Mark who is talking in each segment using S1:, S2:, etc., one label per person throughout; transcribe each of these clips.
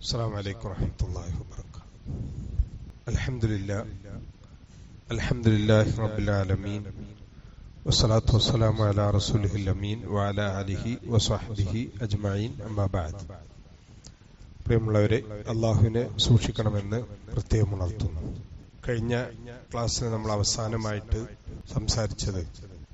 S1: അസ്സലാമു അലൈക്കും വറഹ്മത്തുള്ളാഹി വബറകാതുഹു. അൽഹംദുലില്ലാഹി റബ്ബിൽ ആലമീൻ വസ്സലാത്തു വസ്സലാമു അലാ റസൂലിഹിൽ അമീൻ വഅലാ ആലിഹി വസഹ്ബിഹി അജ്മഈൻ. അമ്മാ ബഅദ്. പ്രിയമുള്ളവരെ, അല്ലാഹുവിനെ സൂക്ഷിക്കണമെന്ന് പ്രത്യേകം ഉണർത്തുന്നു. കഴിഞ്ഞ ക്ലാസ്സിൽ നമ്മൾ അവസാനമായിട്ട് സംസാരിച്ചത്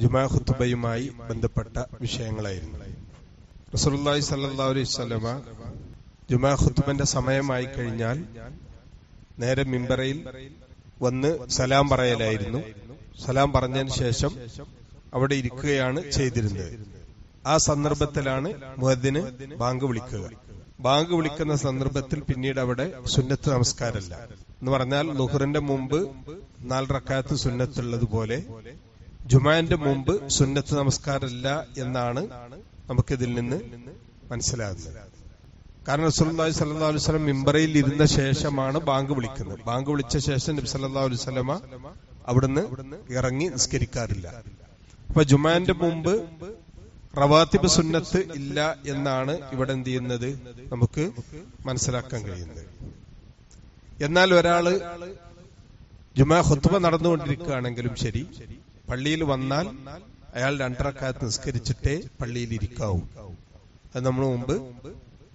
S1: ജുമാ ഖുത്ബയുമായി ബന്ധപ്പെട്ട വിഷയങ്ങളായിരുന്നു. റസൂലുള്ളാഹി സ്വല്ലല്ലാഹു അലൈഹി വസല്ലമ ജുമാ ഖുത്ബന്റെ സമയമായി കഴിഞ്ഞാൽ നേരെ മിമ്പറിൽ വന്ന് സലാം പറയലായിരുന്നു. സലാം പറഞ്ഞതിന് ശേഷം അവിടെ ഇരിക്കുകയാണ് ചെയ്തിരുന്നത്. ആ സന്ദർഭത്തിലാണ് മുഅദ്ദിന് ബാങ്ക് വിളിക്കുക. ബാങ്ക് വിളിക്കുന്ന സന്ദർഭത്തിൽ പിന്നീട് അവിടെ സുന്നത്ത് നമസ്കാരമല്ല എന്ന് പറഞ്ഞാൽ ളുഹറിന്റെ മുമ്പ് 4 റക്അത്ത് സുന്നത്തുള്ളതുപോലെ ജുമാന്റെ മുമ്പ് സുന്നത്ത് നമസ്കാരമല്ല എന്നാണ് നമുക്കിതിൽ നിന്ന് മനസ്സിലാകുന്നത്. കാരണം റസൂലുള്ളാഹി സ്വല്ലല്ലാഹു അലൈഹി വസല്ലം മിമ്പറിൽ ഇരുന്ന ശേഷമാണ് ബാങ്ക് വിളിക്കുന്നത്. ബാങ്ക് വിളിച്ച ശേഷം നബി സല്ലല്ലാഹു അലൈഹി വസല്ലമ അവിടുന്ന് ഇറങ്ങി നിസ്കരിക്കാറില്ല. അപ്പൊ ജുമാന്റെ മുമ്പ് റവാത്തിബ് സുന്നത്ത് ഇല്ല എന്നാണ് ഇവിടെ എന്ത് ചെയ്യുന്നത് നമുക്ക് മനസ്സിലാക്കാൻ കഴിയുന്നത്. എന്നാൽ ഒരാള് ജുമാ ഖുത്ബ നടന്നുകൊണ്ടിരിക്കുകയാണെങ്കിലും ശരി, പള്ളിയിൽ വന്നാൽ അയാൾ 2 റക്അത്ത് നിസ്കരിച്ചിട്ടേ പള്ളിയിൽ ഇരിക്കാവൂ. അത് നമ്മൾ മുമ്പ്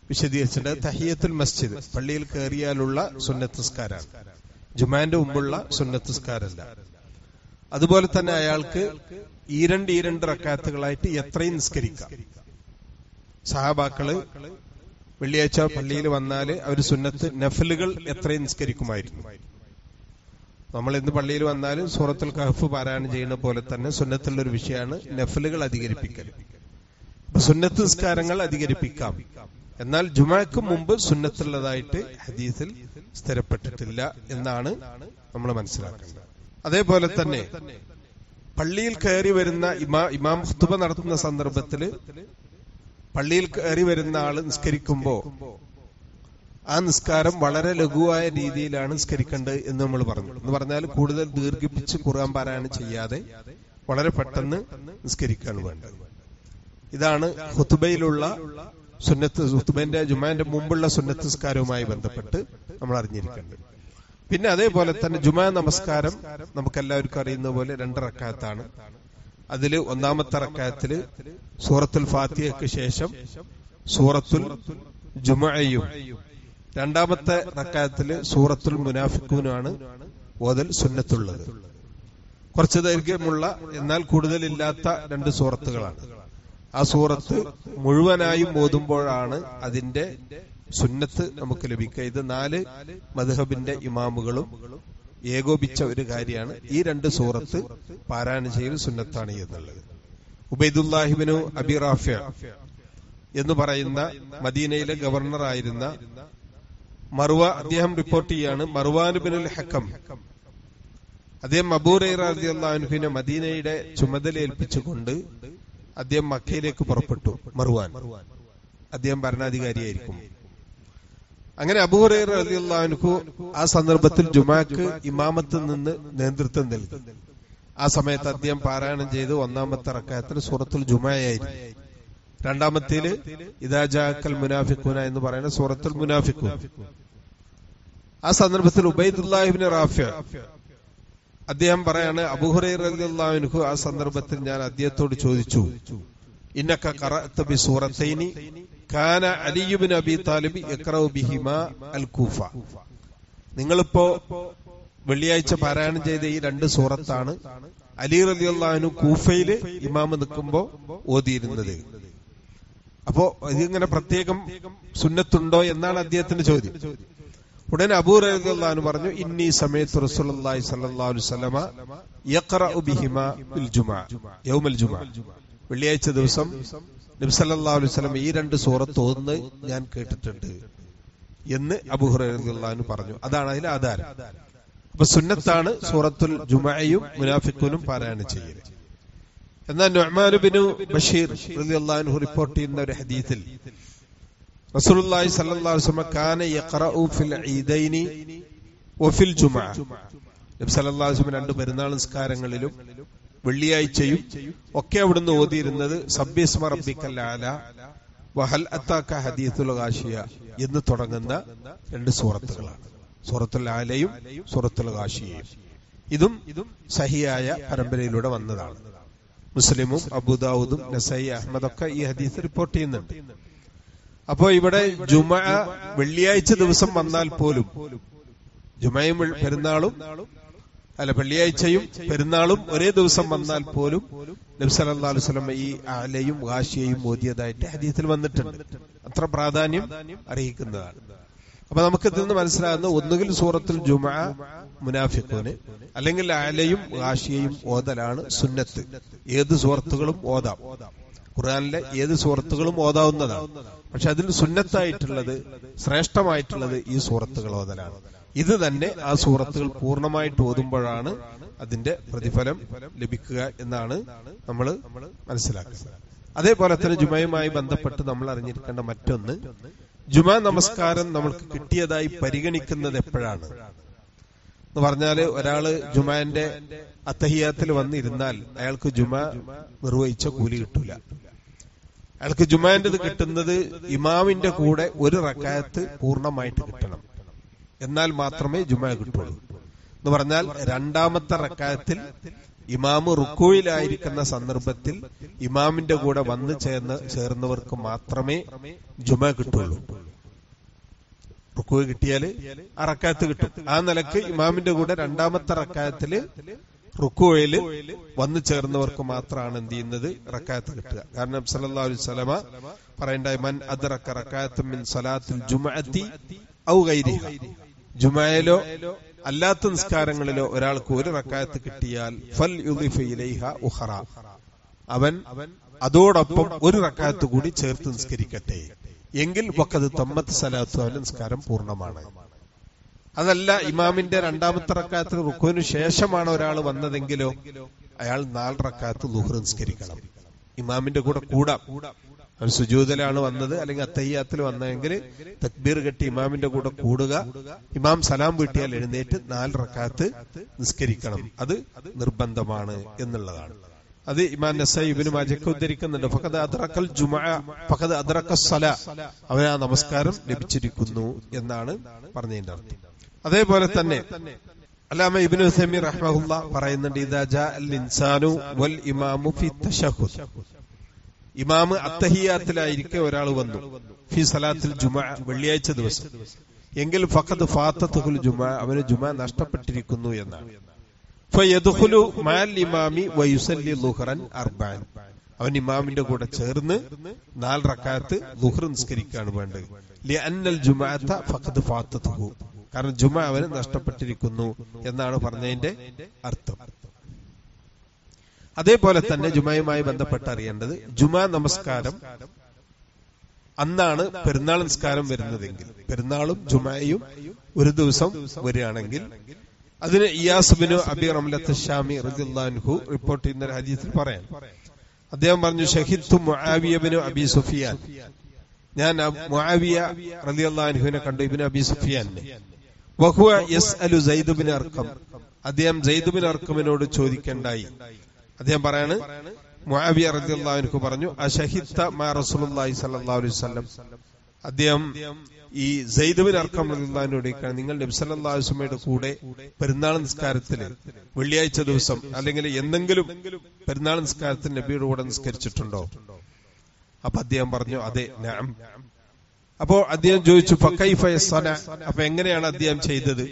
S1: വിശദീകരിച്ചിട്ട് തഹിയ്യത്തുൽ മസ്ജിദ് പള്ളിയിൽ കയറിയാലുള്ള സുന്നത്ത് നിസ്കാരമാണ്, ജുമാന്റെ മുമ്പുള്ള സുന്നത്ത് നിസ്കാരമല്ല. അതുപോലെ തന്നെ അയാൾക്ക് ഈ രണ്ട് റക്അത്തുകളായിട്ട് എത്രയും നിസ്കരിക്കാം. സഹാബാക്കള് വെള്ളിയാഴ്ച പള്ളിയിൽ വന്നാല് അവര് സുന്നത്ത് നഫലുകൾ എത്രയും നിസ്കരിക്കുമായിരുന്നു. നമ്മൾ ഇന്ന് പള്ളിയിൽ വന്നാലും സൂറത്തുൽ കഹ്ഫ് പാരായണം ചെയ്യുന്ന പോലെ തന്നെ സുന്നത്തുള്ള ഒരു വിഷയമാണ് നഫലുകൾ അധികരിപ്പിക്കൽ. സുന്നത്ത് നിസ്കാരങ്ങൾ അധികരിപ്പിക്കാം, എന്നാൽ ജുമാക്ക് മുമ്പ് സുന്നത്തുള്ളതായിട്ട് ഹദീസിൽ സ്ഥിരപ്പെട്ടിട്ടില്ല എന്നാണ് നമ്മൾ മനസ്സിലാക്കേണ്ടത്. അതേപോലെ തന്നെ പള്ളിയിൽ കയറി വരുന്ന ഇമാം ഖുത്ബ നടത്തുന്ന സന്ദർഭത്തിൽ പള്ളിയിൽ കയറി വരുന്ന ആള് നിസ്കരിക്കുമ്പോ ആ നിസ്കാരം വളരെ ലഘുവായ രീതിയിലാണ് നിസ്കരിക്കേണ്ടത് എന്ന് നമ്മൾ പറഞ്ഞു. എന്ന് പറഞ്ഞാൽ കൂടുതൽ ദീർഘിപ്പിച്ച് ഖുർആൻ പാരായണം ചെയ്യാതെ വളരെ പെട്ടെന്ന് നിസ്കരിക്കുകയാണ് വേണ്ടത്. ഇതാണ് ഖുത്ബയിലുള്ള സുന്നത്ത്, ഖുത്ബന്റെ ജുമാന്റെ മുമ്പുള്ള സുന്നത്ത് നിസ്കാരവുമായി ബന്ധപ്പെട്ട് നമ്മൾ അറിഞ്ഞിരിക്കേണ്ടത്. പിന്നെ അതേപോലെ തന്നെ ജുമാ നമസ്കാരം നമുക്കെല്ലാവർക്കും അറിയുന്ന പോലെ 2 റക്അത്താണ്. അതില് 1ാമത്തെ റക്അത്തില് സൂറത്തുൽ ഫാത്തിഹയ്ക്ക് ശേഷം സൂറത്തുൽ ജുമുഅയും 2ാമത്തെ റക്അത്തില് സൂറത്തുൽ മുനാഫിഖൂനാണ് ഓതൽ സുന്നത്തുള്ളത്. കുറച്ച് ദൈർഘ്യമുള്ള എന്നാൽ കൂടുതലില്ലാത്ത 2 സൂറത്തുകളാണ്. ആ സൂറത്ത് മുഴുവനായും ഓതുമ്പോഴാണ് അതിന്റെ സുന്നത്ത് നമുക്ക് ലഭിക്കുക. ഇത് 4 മദ്ഹബിന്റെ ഇമാമുകളും ഏകോപിച്ച ഒരു കാര്യമാണ്. ഈ 2 സൂറത്ത് പാരായണം ചെയ്യൽ സുന്നത്താണ് എന്നുള്ളത്. ഉബൈദുല്ലാഹി ഇബ്നു അബി റാഫിഅ എന്ന് പറയുന്ന മദീനയിലെ ഗവർണർ ആയിരുന്ന മർവ, അദ്ദേഹം റിപ്പോർട്ട് ചെയ്യാണ്, മർവാൻ ഇബ്നുൽ ഹക്കം അദ്ദേഹം അബൂ ഹുറൈറ റളിയല്ലാഹു അൻഹുവിനെ മദീനയുടെ ചുമതല ഏൽപ്പിച്ചുകൊണ്ട് അദ്ദേഹം മക്കയിലേക്ക് പുറപ്പെട്ടു. മർവാൻ അദ്ദേഹം ഭരണാധികാരിയായിരിക്കും. അങ്ങനെ അബൂ ഹുറൈറ റളിയല്ലാഹു അൻഹു ആ സന്ദർഭത്തിൽ ജുമാക്ക് ഇമാമത്ത് നിന്ന് നേതൃത്വം നൽകി. ആ സമയത്ത് അദ്ദേഹം പാരായണം ചെയ്ത് 1ാമത്തെ റക്അത്തിൽ സൂറത്തുൽ ജുമുഅയായിരുന്നു. 2ാമത്തേല് ഇദാ ജാഅക്കൽ മുനാഫിഖൂന എന്ന് പറയുന്ന സൂറത്തുൽ മുനാഫിഖൂൻ. ആ സന്ദർഭത്തിൽ ഉബൈദുല്ലാഹി ഇബ്നു റാഫിഅ അദ്ദേഹം പറയാണ്, അബൂ ഹുറൈറ റളിയല്ലാഹു അൻഹു ആ സന്ദർഭത്തിൽ ഞാൻ അദ്ദേഹത്തോട് ചോദിച്ചു, ഇന്നക ഖറഅത ബിസൂറത്തൈനി കാന അലി ഇബ്നു അബി താലിബ് യഖറഉ ബിഹിമാ അൽ കൂഫ. നിങ്ങളിപ്പോ വെള്ളിയാഴ്ച പാരായണം ചെയ്ത ഈ 2 സൂറത്താണ് അലി റളിയല്ലാഹു അൻഹു കൂഫയില് ഇമാമ് നിൽക്കുമ്പോ ഓതിയിരുന്നത്. അപ്പോ ഇതിങ്ങനെ പ്രത്യേകം സുന്നത്തുണ്ടോ എന്നാണ് അദ്ദേഹത്തിന്റെ ചോദ്യം. ഉടനെ അബൂ ഹുറൈറ റളിയല്ലാഹു അൻഹു പറഞ്ഞു, ഇന്നി സമയത്തു റസൂലുള്ളാഹി സ്വല്ലല്ലാഹു അലൈഹി വസല്ലമ യഖറഉ ബിഹിമാ ഫിൽ ജുമുഅ യൗമൽ ജുമുഅ. വെള്ളിയാഴ്ച ദിവസം നബി സല്ലല്ലാഹു അലൈഹി വസല്ലം ഈ 2 സൂറത്ത് ഓതുന്നത് ഞാൻ കേട്ടിട്ടുണ്ട് എന്ന് അബൂ ഹുറൈറ റളിയല്ലാഹു അൻഹു പറഞ്ഞു. അതാണ് അതിലെ ആധാരം. അപ്പൊ സുന്നത്താണ് സൂറത്തുൽ ജുമുഅയും മുനാഫിഖൂനും പാരായണം ചെയ്യൽ. എന്നാൽ നുഅ്മാൻ ഇബ്നു ബഷീർ റളിയല്ലാഹു അൻഹു റിപ്പോർട്ട് ചെയ്യുന്ന ഒരു ഹദീസിൽ റസൂലുള്ളാഹി സ്വല്ലല്ലാഹു അലൈഹി വസല്ലം കാന യഖറഉ ഫിൽ ഈദൈനി വഫിൽ ജുമുഅ. നബി സല്ലല്ലാഹു അലൈഹി വസല്ലം 2 പെരുന്നാൾ നിസ്കാരങ്ങളിലും വെള്ളിയാഴ്ചയും ഒക്കെ അവിടുന്ന് ഓതിയിരുന്നത് സബ്ബിസ്മ റബ്ബിക്കൽ അഅല വഹൽ അത്താക്ക ഹദീസുൽ ഗാശിയ എന്ന് തുടങ്ങുന്ന 2 സൂറത്തുകളാണ്. സൂറത്തുൽ ആലയും സൂറത്തുൽ ഗാശിയയും. ഇതും സഹിയായ പരമ്പരയിലൂടെ വന്നതാണ്. മുസ്ലിമും അബൂദാവൂദും നസഈ അഹ്മദൊക്കെ ഈ ഹദീസ് റിപ്പോർട്ട് ചെയ്യുന്നുണ്ട്. അപ്പോ ഇവിടെ ജുമഅ വെള്ളിയാഴ്ച ദിവസം വന്നാൽ പോലും, ജുമയും പെരുന്നാളും വെള്ളിയാഴ്ചയും പെരുന്നാളും ഒരേ ദിവസം വന്നാൽ പോലും നബി സല്ലല്ലാഹു അലൈഹി വസല്ലം ഈ ആലയും ഗാശിയയും ഓതിയതായിട്ട് ഹദീസിൽ വന്നിട്ടുണ്ട്. അത്ര പ്രാധാന്യം അറിയിക്കുന്നതാണ്. അപ്പൊ നമുക്ക് ഇതിൽ നിന്ന് മനസ്സിലാകുന്ന ഒന്നുകിൽ സൂറത്തുൽ ജുമഅ മുനാഫിഖൂന്, അല്ലെങ്കിൽ ആലയും ഗാശിയയും ഓതലാണ് സുന്നത്ത്. ഏത് സൂറത്തുകളും ഓതാം, ഖുർആനിലെ ഏത് സൂറത്തുകളും ഓതാവുന്നതാണ്. പക്ഷെ അതിൽ സുന്നത്തായിട്ടുള്ളത്, ശ്രേഷ്ഠമായിട്ടുള്ളത് ഈ സൂറത്തുകൾ ഓതലാണ്. ഇത് തന്നെ ആ സൂറത്തുകൾ പൂർണ്ണമായിട്ട് ഓതുമ്പോഴാണ് അതിന്റെ പ്രതിഫലം ലഭിക്കുക എന്നാണ് നമ്മൾ മനസ്സിലാക്കുന്നത്. അതേപോലെ തന്നെ ജുമയുമായി ബന്ധപ്പെട്ട് നമ്മൾ അറിഞ്ഞിരിക്കേണ്ട മറ്റൊന്ന്, ജുമാ നമസ്കാരം നമ്മൾക്ക് കിട്ടിയതായി പരിഗണിക്കുന്നത് എപ്പോഴാണ് എന്ന് പറഞ്ഞാല്, ഒരാള് ജുമാന്റെ അത്തഹിയാത്തിൽ വന്നിരുന്നാൽ അയാൾക്ക് ജുമാ നിർവഹിച്ച കൂലി കിട്ടൂല. അയാൾക്ക് ജുമാന്റേത് കിട്ടുന്നത് ഇമാമിന്റെ കൂടെ 1 റക്അത്ത് പൂർണ്ണമായിട്ട് കിട്ടണം. എന്നാൽ മാത്രമേ ജുമാ കിട്ടുള്ളൂ. എന്ന് പറഞ്ഞാൽ 2ാമത്തെ റക്അത്തിൽ ഇമാമ് റുക്കൂയിലായിരിക്കുന്ന സന്ദർഭത്തിൽ ഇമാമിന്റെ കൂടെ വന്ന് ചേർന്നവർക്ക് മാത്രമേ ജുമാ കിട്ടുള്ളൂ. റുക്കൂ കിട്ടിയാല് ആ റക്അത്ത് കിട്ടും. ആ നിലക്ക് ഇമാമിന്റെ കൂടെ 2ാമത്തെ റക്അത്തില് റുക്കൂയില് വന്നു ചേർന്നവർക്ക് മാത്രമാണ് എന്ത് ചെയ്യുന്നത്, റക്അത്ത് കിട്ടുക. കാരണം നബി സല്ലല്ലാഹു അലൈഹി വസല്ലമ പറയണ്ടായി, മൻ അദ്റക റക്അത്തൻ മിൻ സലാത്തിൽ ജുമഅത്തി ഔ ഗൈരിഹ, ജുമഅയിലോ അല്ലാത്ത നിസ്കാരങ്ങളിലോ ഒരാൾക്ക് 1 റക്അത്ത് കിട്ടിയാൽ ഫൽ യുളിഫ് ഇലൈഹ ഉഖറ, അവൻ അതോടൊപ്പം 1 റക്അത്ത് കൂടി ചേർത്ത് നിസ്കരിക്കട്ടെ, എങ്കിൽ വഖദ് തമ്മത്ത് സലാത്തു, അവന്റെ നിസ്കാരം പൂർണ്ണമാണ്. അതല്ല, ഇമാമിന്റെ 2ാമത്തെ റക്അത്തിന് റുക്കൂവിന് ശേഷമാണ് ഒരാൾ വന്നതെങ്കിലോ അയാൾ 4 റക്അത്ത് ളുഹ്ർ നിസ്കരിക്കണം. ഇമാമിന്റെ കൂടെ കൂടാം. അവൻ സുജൂദിലാണ് വന്നത്, അല്ലെങ്കിൽ അത്തഹിയ്യാത്തിൽ വന്നതെങ്കിൽ തക്ബീർ കെട്ടി ഇമാമിന്റെ കൂടെ കൂടുക. ഇമാം സലാം വീട്ടിയാൽ എഴുന്നേറ്റ് 4 റക്അത്ത് നിസ്കരിക്കണം. അത് നിർബന്ധമാണ് എന്നുള്ളതാണ്. അത് ഇമാം നസഈ ഇബ്നു മാജഹ് ഉദ്ധരിക്കുന്നുണ്ട്. ഫഖദ് അദ്റക്കൽ ജുമഅ ഫഖദ് അദ്റക്കസ് സലാ, അവൻ ആ നമസ്കാരം ലഭിച്ചിരിക്കുന്നു എന്നാണ് പറഞ്ഞതിന്റെ അർത്ഥം. അതേപോലെ തന്നെ അല്ലാമ ഇബ്നു ഉസൈമീൻ റഹ്മഹുല്ലാഹ് പറയുന്നുണ്ട്, ഇദാ ജാ അൽ ഇൻസാനു വൽ ഇമാമു ഫി തശഹുദ്, ഇമാമ് അത്തഹിയാത്തിലായിരിക്കെ ഒരാൾ വന്നു, ഫി സലാത്തിൽ ജുമഅ, വെള്ളിയാഴ്ച ദിവസം, എങ്കിൽ ഫഖദ് ഫാത്തത്തുൽ ജുമഅ, അവന് ജുമഅ നഷ്ടപ്പെട്ടിരിക്കുന്നു എന്നാണ്. ഫയദ്ഖുലു മഅൽ ഇമാമി വയുസല്ലി ളുഹ്റൻ അർബഅൻ, അവൻ ഇമാമിന്റെ കൂടെ ചേർന്ന് 4 റക്അത്ത് ളുഹ്ർ നിസ്കരിക്കുകയാണ് വേണ്ടത്. ലിഅന്നൽ ജുമഅത ഫഖദ് ഫാത്തതുഹു, കാരണം ജുമഅ അവന് നഷ്ടപ്പെട്ടിരിക്കുന്നു എന്നാണ് പറഞ്ഞതിന്റെ അർത്ഥം. അതേപോലെ തന്നെ ജുമയുമായി ബന്ധപ്പെട്ട് അറിയേണ്ടത്, ജുമാ നമസ്കാരം അന്നാണ് പെരുന്നാൾ നിസ്കാരം വരുന്നതെങ്കിൽ, പെരുന്നാളും ജുമയും ഒരു ദിവസം വരികയാണെങ്കിൽ അതിന് ഇയാസ് ബിനു അബി റംലത്ത് ശാമി റളിയല്ലാഹു അൻഹു റിപ്പോർട്ട് ചെയ്യുന്ന ഒരു ഹദീസിൽ പറയാം. അദ്ദേഹം പറഞ്ഞു, ഷഹിദ്തു മുആവിയ ബിനു അബി സുഫിയാൻ, ഞാൻ മുആവിയ റളിയല്ലാഹു അൻഹുവിനെ കണ്ടു, ഇബ്നു അബി സുഫിയാനെ. വഹുവ യസ്അലു സൈദ് ബിൻ അർഖം, അദ്ദേഹം സൈദ് ബിൻ അർഖമിനോട് ചോദിക്കണ്ടായി. അദ്ദേഹം പറയാണ്, മുആവിയ റളിയല്ലാഹു അൻഹു പറഞ്ഞു, അശഹിദ്ത മാ റസൂലുള്ളാഹി സ്വല്ലല്ലാഹു അലൈഹി വസല്ലം, അദ്ദേഹം ഈ സൈദ് ബിൻ അർഖം റളിയല്ലാഹു അൻഹു ചോദിക്കുകയാണ്, നിങ്ങൾ നബി സല്ലല്ലാഹു അലൈഹി വസല്ലമയുടെ കൂടെ പെരുന്നാൾ നിസ്കാരത്തിൽ വെള്ളിയാഴ്ച ദിവസം അല്ലെങ്കിൽ എന്തെങ്കിലും പെരുന്നാൾ നിസ്കാരത്തിൽ നബിയുടെ കൂടെ നിസ്കരിച്ചിട്ടുണ്ടോ? അപ്പൊ അദ്ദേഹം പറഞ്ഞു, അതെ, നഅം. അപ്പോ അദ്ദേഹം ചോദിച്ചു, ഫകൈഫ യസ്ന, അപ്പൊ എങ്ങനെയാണ് അദ്ദേഹം ചെയ്തത്?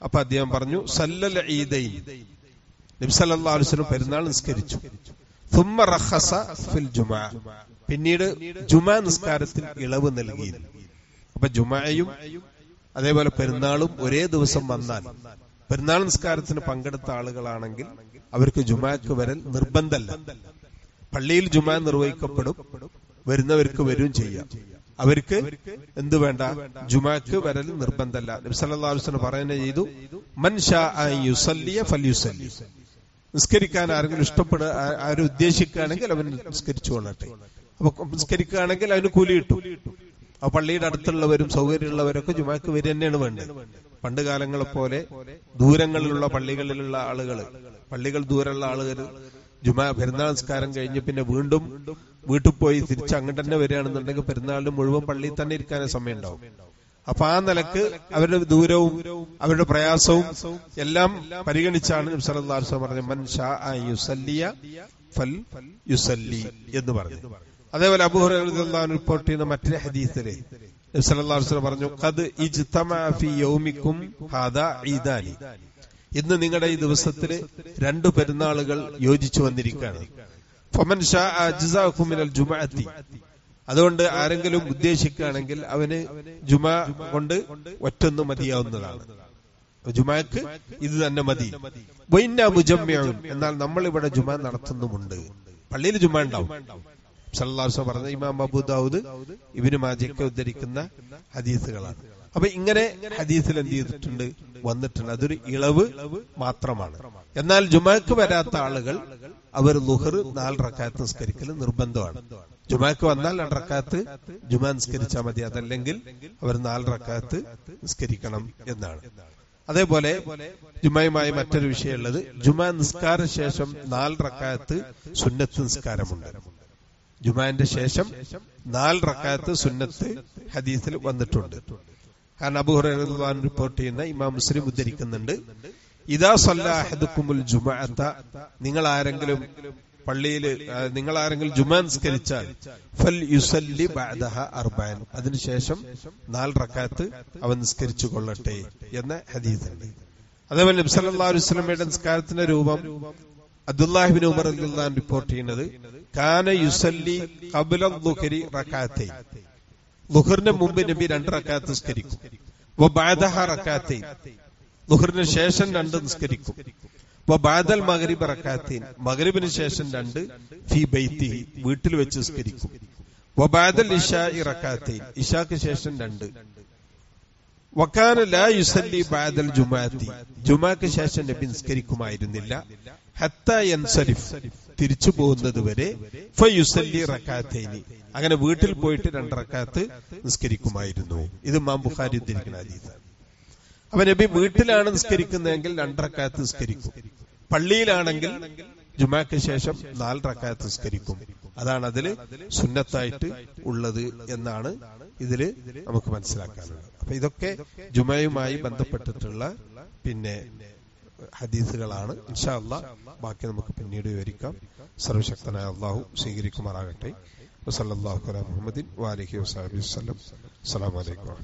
S1: അപ്പൊ അദ്ദേഹം പറഞ്ഞു, സല്ലൽ ഈദൈൻ, നബി സല്ലല്ലാഹു അലൈഹി വസല്ലം പെരുന്നാൾ നിസ്കരിച്ചു. സുമ്മ റഖസ ഫിൽ ജുമഅ, പിന്നീട് ജുമഅ നിസ്കാരത്തിൽ ഇളവ് നൽകി. അപ്പൊ ജുമഅയും അതേപോലെ പെരുന്നാളും ഒരേ ദിവസം വന്നാൽ, പെരുന്നാൾ നിസ്കാരത്തിന് പങ്കെടുത്ത ആളുകളാണെങ്കിൽ അവർക്ക് ജുമഅക്ക് വരൽ നിർബന്ധമല്ല. പള്ളിയിൽ ജുമഅ നിർവഹിക്കപ്പെടും, വരുന്നവർക്ക് വരും ചെയ്യാം. അവർക്ക് എന്ത് വേണ്ട, ജുമഅക്ക് വരൽ നിർബന്ധമല്ല. നബി സല്ലല്ലാഹു അലൈഹി വസല്ലം പറയുന്നത് ചെയ്തു, മൻ ശാ അൻ യുസല്ലിയ ഫൽയുസല്ലി, നിസ്കരിക്കാൻ ആരെങ്കിലും ഇഷ്ടപ്പെടുക, ആരും ഉദ്ദേശിക്കുകയാണെങ്കിൽ അവൻ നിസ്കരിച്ചു കൊള്ളട്ടെ. അപ്പൊ നിസ്കരിക്കുകയാണെങ്കിൽ അവന് കൂലി കിട്ടും. ആ പള്ളിയുടെ അടുത്തുള്ളവരും സൗകര്യമുള്ളവരൊക്കെ ജുമഅക്ക് വരി തന്നെയാണ് വേണ്ടത്. പണ്ട് കാലങ്ങളെ പോലെ ദൂരങ്ങളിലുള്ള പള്ളികളിലുള്ള ആളുകൾ, പള്ളികൾ ദൂരമുള്ള ആളുകൾ ജുമാ പെരുന്നാൾ നിസ്കാരം കഴിഞ്ഞ് പിന്നെ വീണ്ടും വീട്ടിൽ പോയി തിരിച്ച് അങ്ങോട്ട് തന്നെ വരികയാണെന്നുണ്ടെങ്കിൽ പെരുന്നാളിന് മുഴുവൻ പള്ളിയിൽ തന്നെ ഇരിക്കാനേ സമയം ഉണ്ടാവും. അപ്പൊ ആ നിലക്ക് അവരുടെ ദൂരവും അവരുടെ പ്രയാസവും എല്ലാം പരിഗണിച്ചാണ് നബി സല്ലല്ലാഹു അലൈഹി വസല്ലം പറഞ്ഞത് മൻ ഷാ യുസല്ലിയ ഫൽ യുസല്ലി എന്ന് പറഞ്ഞു. അതേപോലെ അബൂ ഹുറൈറ റളിയല്ലാഹു അൻഹു റിപ്പോർട്ട് ചെയ്യുന്ന മറ്റൊരു ഹദീസിലെ നബി സല്ലല്ലാഹു അലൈഹി വസല്ലം പറഞ്ഞു ഖദ് ഇജ്തമഅ ഫീ യൗമിക്കും ഹാദാ ഈദാനി, ഇന്ന് നിങ്ങളുടെ ഈ ദിവസത്തിൽ 2 പെരുന്നാളുകൾ യോജിച്ചു വന്നിരിക്കുകയാണ്. ഫമൻ ഷാ അജ്സാഅഹു മിനൽ ജുമുഅത്തി, അതുകൊണ്ട് ആരെങ്കിലും ഉദ്ദേശിക്കുകയാണെങ്കിൽ അവന് ജുമാ കൊണ്ട് ഒറ്റൊന്ന് മതിയാവുന്നതാണ്. ജുമാക്ക് ഇത് തന്നെ മതി. വൈന്ന മുജമ്മിഉൻ, എന്നാൽ നമ്മൾ ഇവിടെ ജുമാ നടത്തുന്നുമുണ്ട്. പള്ളിയിൽ ജുമാ ഉണ്ടാവും. സല്ലല്ലാഹു അലൈഹി വസല്ലം പറഞ്ഞ ഇമാം അബൂ ദാവൂദ് ഇബ്നു മാജഹ് ഉദ്ധരിക്കുന്ന ഹദീസുകളാണ്. അപ്പൊ ഇങ്ങനെ ഹദീസിൽ എന്ത് ചെയ്തിട്ടുണ്ട്, വന്നിട്ടുണ്ട്. അതൊരു ഇളവ് മാത്രമാണ്. എന്നാൽ ജുമാക്ക് വരാത്ത ആളുകൾ അവർ ളുഹർ 4 റക്അത്ത് നിസ്കരിക്കൽ നിർബന്ധമാണ്. ജുമാക്ക് വന്നാൽ 2 റക്അത്ത് ജുമാ നിസ്കരിച്ചാൽ മതി, അതല്ലെങ്കിൽ അവർ 4 റക്അത്ത് നിസ്കരിക്കണം എന്നാണ്. അതേപോലെ ജുമയുമായി മറ്റൊരു വിഷയമുള്ളത്, ജുമാ നിസ്കാര ശേഷം 4 റക്അത്ത് സുന്നത്ത് നിസ്കാരമുണ്ട്. ജുമാന്റെ ശേഷം 4 റക്അത്ത് സുന്നത്ത് ഹദീസിൽ വന്നിട്ടുണ്ട്. കാരണം അബൂ ഹുറൈറ റളിയല്ലാഹു അൻഹു റിപ്പോർട്ട് ചെയ്യുന്ന ഇമാം മുസ്ലിം ഉദ്ധരിക്കുന്നുണ്ട്, ഇദാ സല്ലാ അഹദുക്കുമുൽ ജുമുഅത, നിങ്ങൾ ആരെങ്കിലും ജുമാ നിസ്കരിച്ചാൽ ഫൽ യുസല്ലി ബഅദഹ 40, അതിനുശേഷം 4 റക്അത്ത് അവൻ നിസ്കരിച്ചു കൊള്ളട്ടെ എന്ന ഹദീസുണ്ട്. അതേപോലെ നബി സല്ലല്ലാഹു അലൈഹി വസല്ലമയുടെ നിസ്കാരത്തിന്റെ രൂപം അബ്ദുല്ലാഹി ഇബ്നു ഉമർ റളിയല്ലാഹു അൻഹു റിപ്പോർട്ട് ചെയ്യുന്നത്, കാന യുസല്ലി ഖബ്ല ദുഹരി റക്അത്തൈൻ, ളുഹറിന് മുമ്പ് നബി 2 റക്അത്ത് നിസ്കരിക്കും. വ ബഅദഹ റക്അത്തൈൻ, ളുഹറിന് ശേഷം 2 നിസ്കരിക്കും. വ ബഅദൽ മഗ്രിബ് റക്അത്തൈൻ, മഗ്രിബിന് ശേഷം 2 ഫീ ബൈത്തിഹി, വീട്ടിൽ വെച്ച് നിസ്കരിക്കും. വ ബഅദൽ ഇശാഇ റക്അത്തൈൻ, ഇശാക്ക് ശേഷം 2. വകാന ലാ യുസല്ലി ബഅദൽ ജുമുഅത്തി, ജുമാക്ക് ശേഷം നബി നിസ്കരിക്കുമായിരുന്നില്ല. ഹത്താ യൻസരിഫ്, തിരിച്ചു പോകുന്നത് വരെ. ഫയുസല്ലി റക്അത്തൈനി, അങ്ങനെ വീട്ടിൽ പോയിട്ട് 2 റക്അത്ത് നിസ്കരിക്കുമായിരുന്നു. ഇത് ഇമാം ബുഖാരി ഉദ്ധരിക്കുന്ന ഹദീസാണ്. അപ്പൊ നബി വീട്ടിലാണ് നിസ്കരിക്കുന്നതെങ്കിൽ 2 റക്അത്ത് നിസ്കരിക്കും. പള്ളിയിലാണെങ്കിൽ ജുമാക്ക് ശേഷം 4 റക്അത്ത് നിസ്കരിക്കും. അതാണ് അതില് സുന്നത്തായിട്ട് ഉള്ളത് എന്നാണ് ഇതില് നമുക്ക് മനസ്സിലാക്കാനുള്ളത്. അപ്പൊ ഇതൊക്കെ ജുമയുമായി ബന്ധപ്പെട്ടിട്ടുള്ള പിന്നെ ഹദീസുകളാണ്. ഇൻഷാ അല്ലാഹ് ബാക്കി നമുക്ക് പിന്നീട് വിവരിക്കാം. സർവശക്തനായ അല്ലാഹു സ്വീകരിക്കുമാറാകട്ടെ. വസല്ലല്ലാഹു അലാ മുഹമ്മദിൻ വഅലിഹി വസഹബിഹി വസല്ലം. അസ്സലാമു അലൈക്കും.